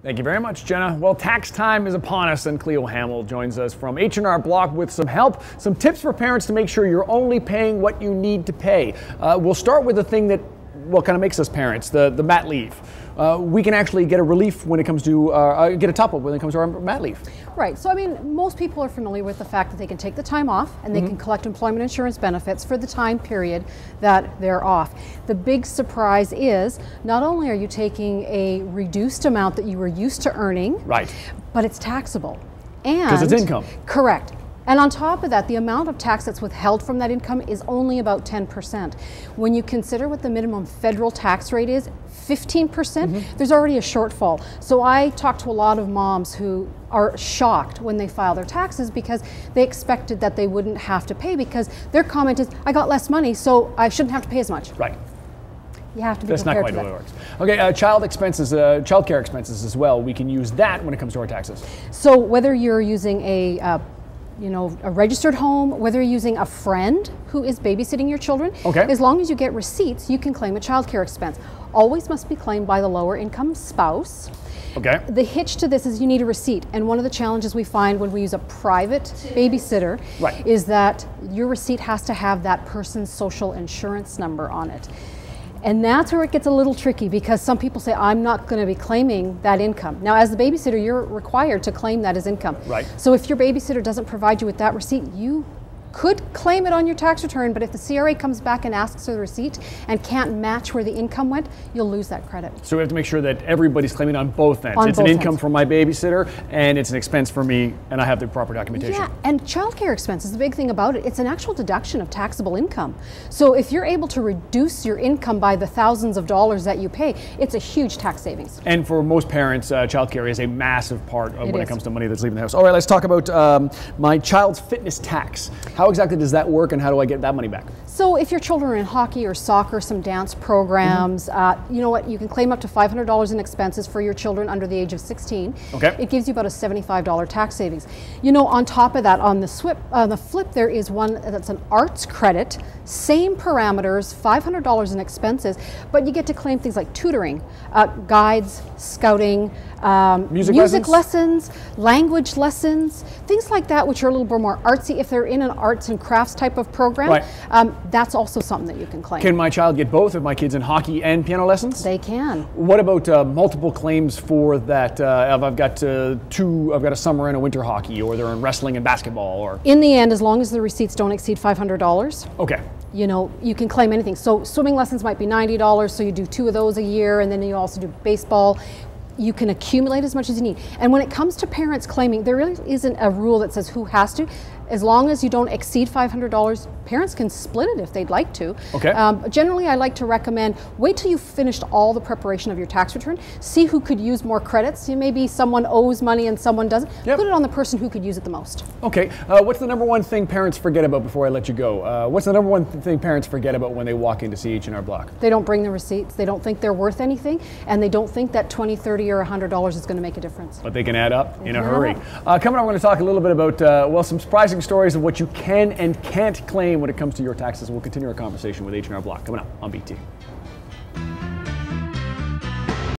Thank you very much, Jenna. Well, tax time is upon us, and Cleo Hamel joins us from H&R Block with some help, some tips for parents to make sure you're only paying what you need to pay. We'll start with the thing that kind of makes us parents, the mat leave. We can actually get a relief when it comes to, get a top-up when it comes to our mat leave. Right, so I mean, most people are familiar with the fact that they can take the time off and they can collect employment insurance benefits for the time period that they're off. The big surprise is, not only are you taking a reduced amount that you were used to earning, right, but it's taxable. Because it's income. Correct. And on top of that, the amount of tax that's withheld from that income is only about 10%. When you consider what the minimum federal tax rate is, 15%, there's already a shortfall. So I talk to a lot of moms who are shocked when they file their taxes because they expected that they wouldn't have to pay, because their comment is, I got less money, so I shouldn't have to pay as much. Right. You have to be That's not quite the way it works. Okay, child expenses, child care expenses as well. We can use that when it comes to our taxes. So whether you're using a registered home, whether you're using a friend who is babysitting your children, as long as you get receipts, you can claim a child care expense. Always must be claimed by the lower income spouse. Okay. The hitch to this is you need a receipt, and one of the challenges we find when we use a private babysitter is that your receipt has to have that person's social insurance number on it. And that's where it gets a little tricky, because some people say, I'm not going to be claiming that income. Now, as the babysitter, you're required to claim that as income. Right. So if your babysitter doesn't provide you with that receipt, you could claim it on your tax return, but if the CRA comes back and asks for the receipt and can't match where the income went, you'll lose that credit. So we have to make sure that everybody's claiming on both ends. It's an income from my babysitter, and it's an expense for me, and I have the proper documentation. Yeah, and childcare expense is the big thing about it. It's an actual deduction of taxable income. So if you're able to reduce your income by the thousands of dollars that you pay, it's a huge tax savings. And for most parents, childcare is a massive part of when it comes to money that's leaving the house. All right, let's talk about my child's fitness tax. How exactly does that work, and how do I get that money back? So if your children are in hockey or soccer, some dance programs, you know what, you can claim up to $500 in expenses for your children under the age of 16. Okay. It gives you about a $75 tax savings. You know, on top of that, on the flip, there is one that's an arts credit, same parameters, $500 in expenses, but you get to claim things like tutoring, guides, scouting, music lessons, language lessons, things like that, which are a little bit more artsy. If they're in an arts and crafts type of program, that's also something that you can claim. Can my child get both if my kid's in hockey and piano lessons? They can. What about multiple claims for that? If I've got I've got a summer and a winter hockey, or they're in wrestling and basketball, or? In the end, as long as the receipts don't exceed $500. Okay. You know, you can claim anything. So swimming lessons might be $90, so you do 2 of those a year, and then you also do baseball. You can accumulate as much as you need. And when it comes to parents claiming, there really isn't a rule that says who has to. As long as you don't exceed $500, parents can split it if they'd like to. Okay. Generally, I like to recommend wait till you've finished all the preparation of your tax return. See who could use more credits. Maybe someone owes money and someone doesn't. Yep. Put it on the person who could use it the most. Okay. What's the number one thing parents forget about before I let you go? What's the number one thing parents forget about when they walk in to see H&R Block? They don't bring the receipts. They don't think they're worth anything, and they don't think that $20, $30, or $100 is going to make a difference. But they can add up in a hurry. Coming up, we're going to talk a little bit about well, some surprising stories of what you can and can't claim when it comes to your taxes. We'll continue our conversation with H&R Block coming up on BT.